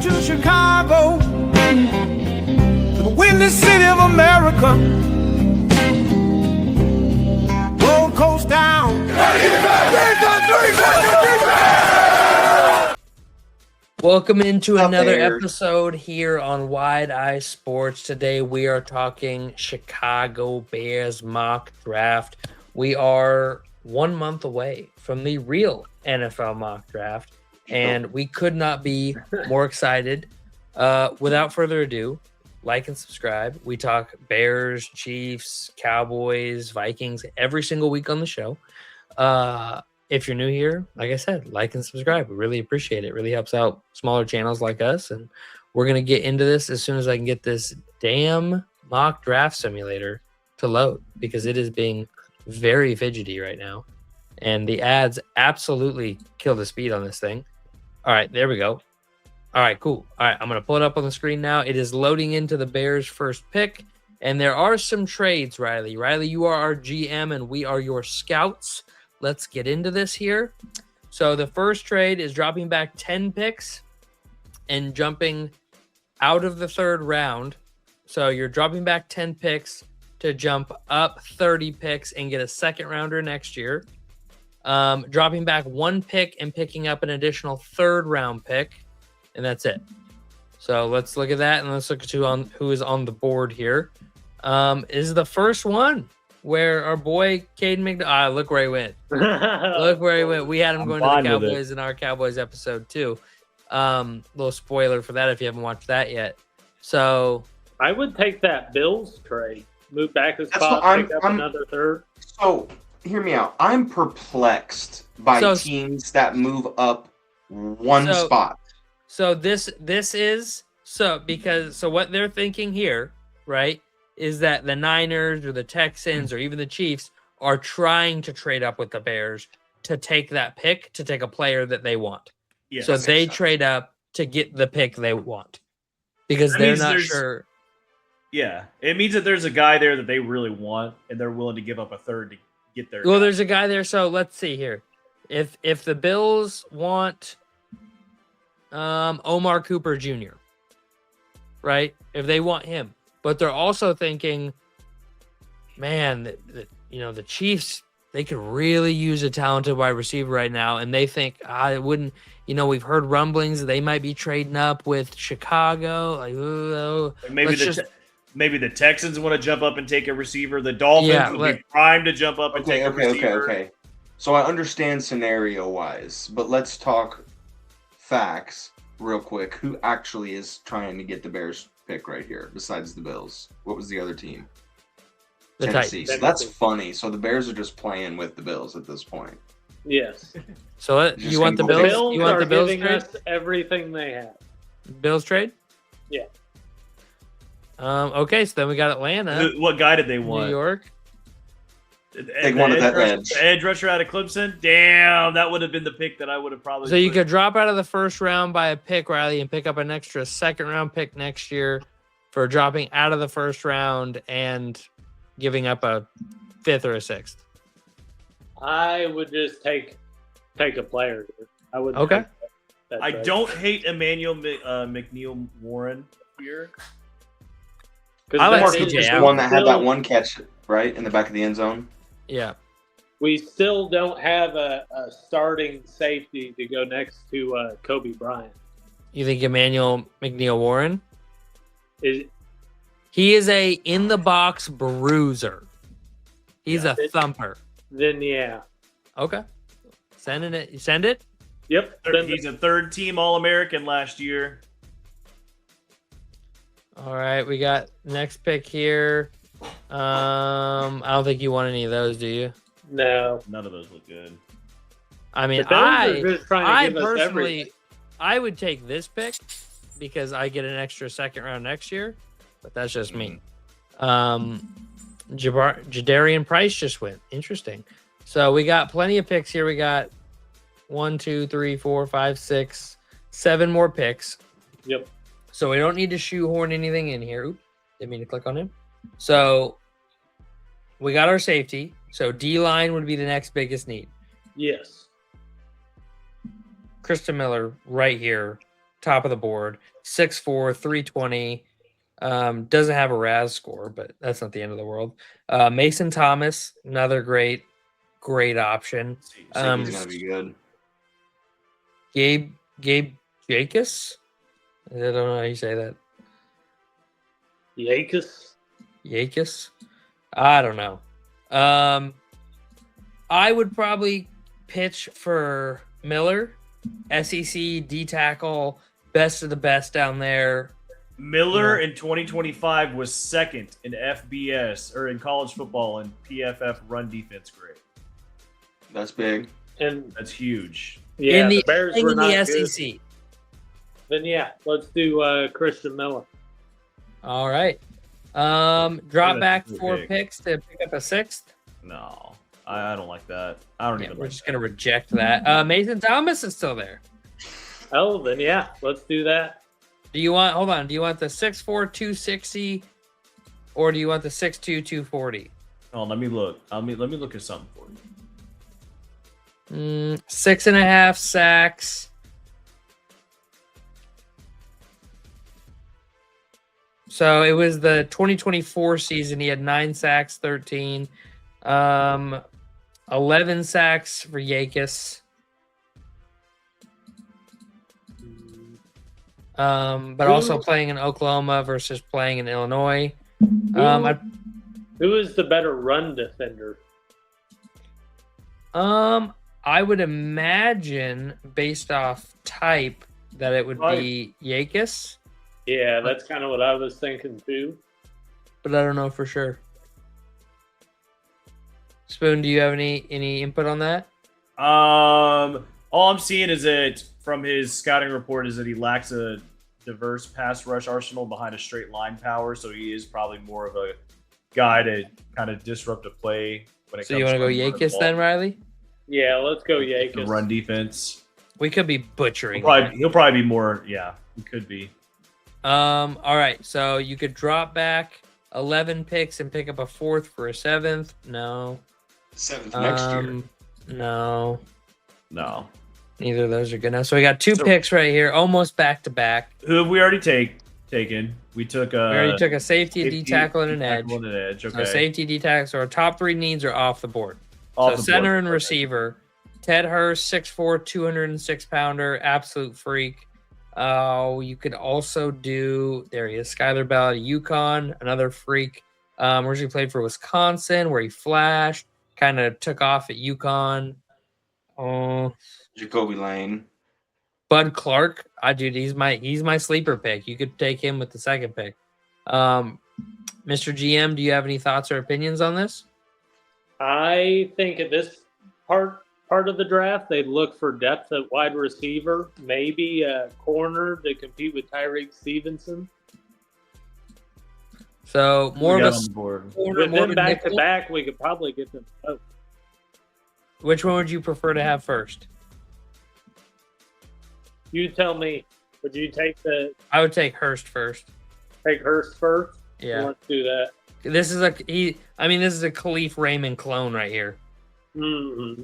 to Chicago, the windy city of America. Gold Coast down. Welcome into another Bears. episode here on Wide Eye Sports. Today we are talking Chicago Bears mock draft. We are 1 month away from the real NFL mock draft, and we could not be more excited. Without further ado, like and subscribe. We talk Bears, Chiefs, Cowboys, Vikings every single week on the show. If you're new here, like I said, like and subscribe. We really appreciate it. It really helps out smaller channels like us. And we're going to get into this as soon as I can get this damn mock draft simulator to load, because it is being very fidgety right now. And the ads absolutely kill the speed on this thing. All right, there we go. All right, cool. All right, I'm going to pull it up on the screen now. It is loading into the Bears' first pick. And there are some trades, Riley. Riley, you are our GM and we are your scouts. Let's get into this here. So the first trade is dropping back 10 picks and jumping out of the third round. So you're dropping back 10 picks to jump up 30 picks and get a second rounder next year. Dropping back 1 pick and picking up an additional third round pick. And that's it. So let's look at that and let's look at who is on the board here. Is the first one where our boy Caden McDonald, look where he went. Look where he went. We had him going to the Cowboys in our Cowboys episode too. Little spoiler for that if you haven't watched that yet. So I would take that Bills trade. Move back a spot, pick up another third. So, hear me out. I'm perplexed by teams that move up one spot. So this is because what they're thinking here, right, is that the Niners or the Texans or even the Chiefs are trying to trade up with the Bears to take that pick, to take a player that they want. Yes, so they trade up to get the pick they want because they're not sure. Yeah, it means that there's a guy there that they really want, and they're willing to give up a third to get their. Well, there's a guy there. So let's see here. If the Bills want Omar Cooper Jr., right? If they want him. But they're also thinking, man, the Chiefs, they could really use a talented wide receiver right now. And they think, it wouldn't, we've heard rumblings that they might be trading up with Chicago. Maybe the Texans want to jump up and take a receiver. The Dolphins would be primed to jump up and take a receiver. Okay. So I understand scenario-wise, but let's talk facts real quick. Who actually is trying to get the Bears pick right here besides the Bills? What was the other team? The Tennessee. Titans. So that's funny. So the Bears are just playing with the Bills at this point. Yes. So you want the Bills? You want the Bills giving trade? us everything they have. Bills trade? Yeah. Okay, so then we got Atlanta. What guy did they want? New York. They wanted that edge. The edge rusher out of Clemson? Damn, that would have been the pick that I would have probably. So you could drop out of the first round by a pick, Riley, and pick up an extra second round pick next year for dropping out of the first round and giving up a 5th or a 6th. I would just take a player. I would. Okay. I don't hate Emmanuel McNeil Warren here. I like CJ the one that had that one catch right in the back of the end zone. Yeah. We still don't have a starting safety to go next to Kobe Bryant. You think Emmanuel McNeil Warren? He is a in the box bruiser. He's a thumper. Then yeah. Okay. Sending it. You send it? Yep. He's a third team All-American last year. All right, we got next pick here. I don't think you want any of those, do you? No. None of those look good. I mean, I personally, I would take this pick because I get an extra second round next year, but that's just me. Jadarian Price just went. Interesting. So we got plenty of picks here. We got 1, 2, 3, 4, 5, 6, 7 more picks. Yep. So we don't need to shoehorn anything in here. Oops, didn't mean to click on him. So we got our safety. So D-line would be the next biggest need. Yes. Krista Miller right here top of the board. 6'4", 320. Doesn't have a RAS score, but that's not the end of the world. Mason Thomas, another great option. I think he's gonna be good. Gabe Jacobs. I don't know how you say that. Yakis. I don't know. I would probably pitch for Miller, SEC D tackle, best of the best down there. Miller in 2025 was second in FBS or in college football and PFF run defense grade. That's big. And That's huge. yeah, in the Bears were not the good. SEC. Then yeah, let's do Christian Miller. All right. Drop That's back too 4 big. picks to pick up a 6th. No, I don't like that. I don't Yeah, even we're like just that. gonna reject that. Mason Thomas is still there. Oh, then yeah, let's do that. Do you want? Hold on. Do you want the 6'4", 260, or do you want the 6'2", 240? Oh, let me look. Let me look at something for you. 6.5 sacks. So it was the 2024 season. He had 9 sacks, 13. 11 sacks for Yakis. But also playing in Oklahoma versus playing in Illinois. Who is the better run defender? I would imagine based off type that it would be Yakis, Yeah, that's kind of what I was thinking too. but I don't know for sure. Spoon, do you have any input on that? All I'm seeing is that from his scouting report is that he lacks a diverse pass rush arsenal behind a straight line power, so he is probably more of a guy to kind of disrupt a play when it So comes you want to go running the Yakis ball. then, Riley? Yeah, let's go The Yakis. run defense. We could be butchering. He'll probably be more. Yeah, he could be. All right. So you could drop back 11 picks and pick up a 4th for a 7th. No. 7th next year. No. No. Neither of those are good enough. So we got 2 So- picks right here, almost back to back. Who have we already taken? We took We already took a safety, a D safety, tackle, and an D edge. tackle and an edge. So Okay. safety, D tackle. So our top 3 needs are off the board. Off So the center board. and Okay. receiver. Ted Hurst, 6'4", 206 pounder, absolute freak. You could also do, there he is, Skylar Bell at UConn, another freak. Originally played for Wisconsin, where he flashed, kind of took off at UConn. Jacoby Lane. Bud Clark, he's my sleeper pick. You could take him with the 2nd pick. Mr. GM, do you have any thoughts or opinions on this? I think at this part of the draft, they'd look for depth at wide receiver, maybe a corner to compete with Tyreek Stevenson. So more We of got a on the board. corner, With more of them a back to nickel. back, we could probably get them both. Which one would you prefer to have first? You tell me. Would you take I would take Hurst first. Hurst first? Yeah. Let's do that. This is a Khalif Raymond clone right here. Mm-hmm.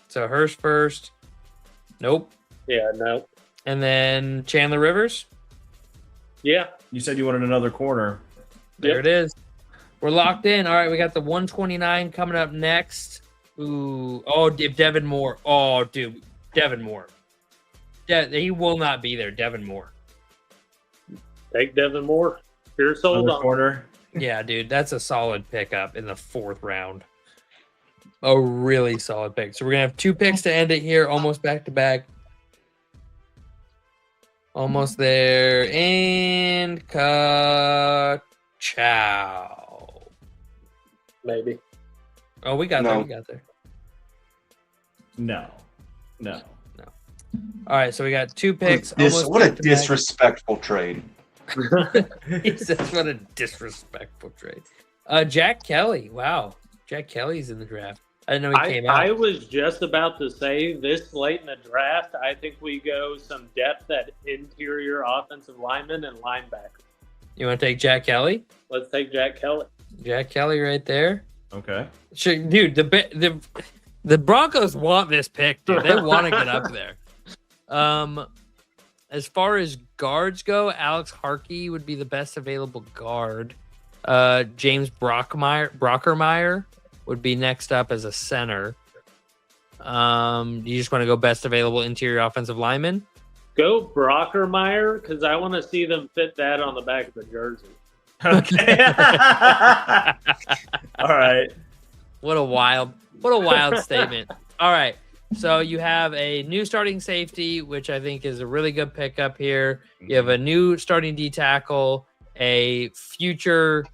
So Hurst first. Nope. Yeah, no. And then Chandler Rivers. Yeah. You said you wanted another corner. There Yep. it is. We're locked in. All right, we got the 129 coming up next. Ooh. Oh, Devin Moore. Oh, dude. Devin Moore. He will not be there. Devin Moore. Take Devin Moore. You're sold Another on. corner. Yeah, dude. That's a solid pickup in the 4th round. A really solid pick. So we're going to have 2 picks to end it here, almost back to back. Almost there. And ciao. Maybe. Oh, we got No. there. We got there. No. All right, so we got 2 picks. What a back-to-back. disrespectful trade. He says, what a disrespectful trade. Jack Kelly. Wow. Jack Kelly's in the draft. I didn't know he came out. I was just about to say this late in the draft, I think we go some depth at interior offensive lineman and linebacker. You want to take Jack Kelly? Let's take Jack Kelly. Jack Kelly right there. Okay. Sure, dude, the Broncos want this pick, dude. They want to get up there. As far as guards go, Alex Harkey would be the best available guard. James Brockermeyer would be next up as a center. You just want to go best available interior offensive lineman? Go Brockermeyer, because I want to see them fit that on the back of the jersey. Okay. All right. What a wild statement. All right. So you have a new starting safety, which I think is a really good pickup here. You have a new starting D tackle, a future.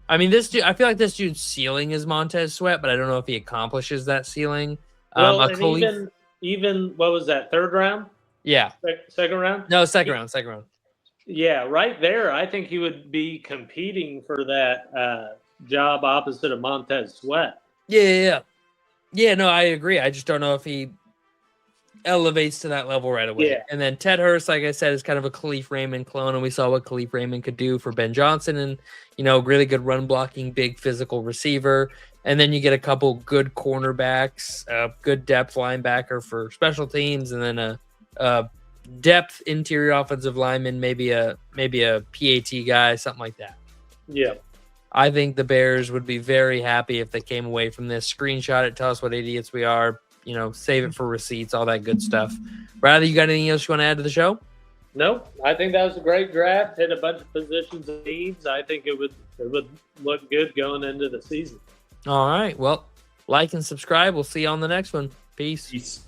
I mean, this dude, I feel like this dude's ceiling is Montez Sweat, but I don't know if he accomplishes that ceiling. Well, and even what was that, third round? Yeah. Second round? No, second round. Yeah, right there. I think he would be competing for that job opposite of Montez Sweat. Yeah, no, I agree. I just don't know if he elevates to that level right away. Yeah. And then Ted Hurst, like I said, is kind of a Khalif Raymond clone, and we saw what Khalif Raymond could do for Ben Johnson, and really good run blocking, big physical receiver. And then you get a couple good cornerbacks, a good depth linebacker for special teams, and then a depth interior offensive lineman, maybe a PAT guy, something like that. Yeah. I think the Bears would be very happy if they came away from this. Screenshot it, tell us what idiots we are, save it for receipts, all that good stuff. Bradley, you got anything else you want to add to the show? No, I think that was a great draft. Hit a bunch of positions and needs. I think it would look good going into the season. All right. Well, like and subscribe. We'll see you on the next one. Peace. Peace.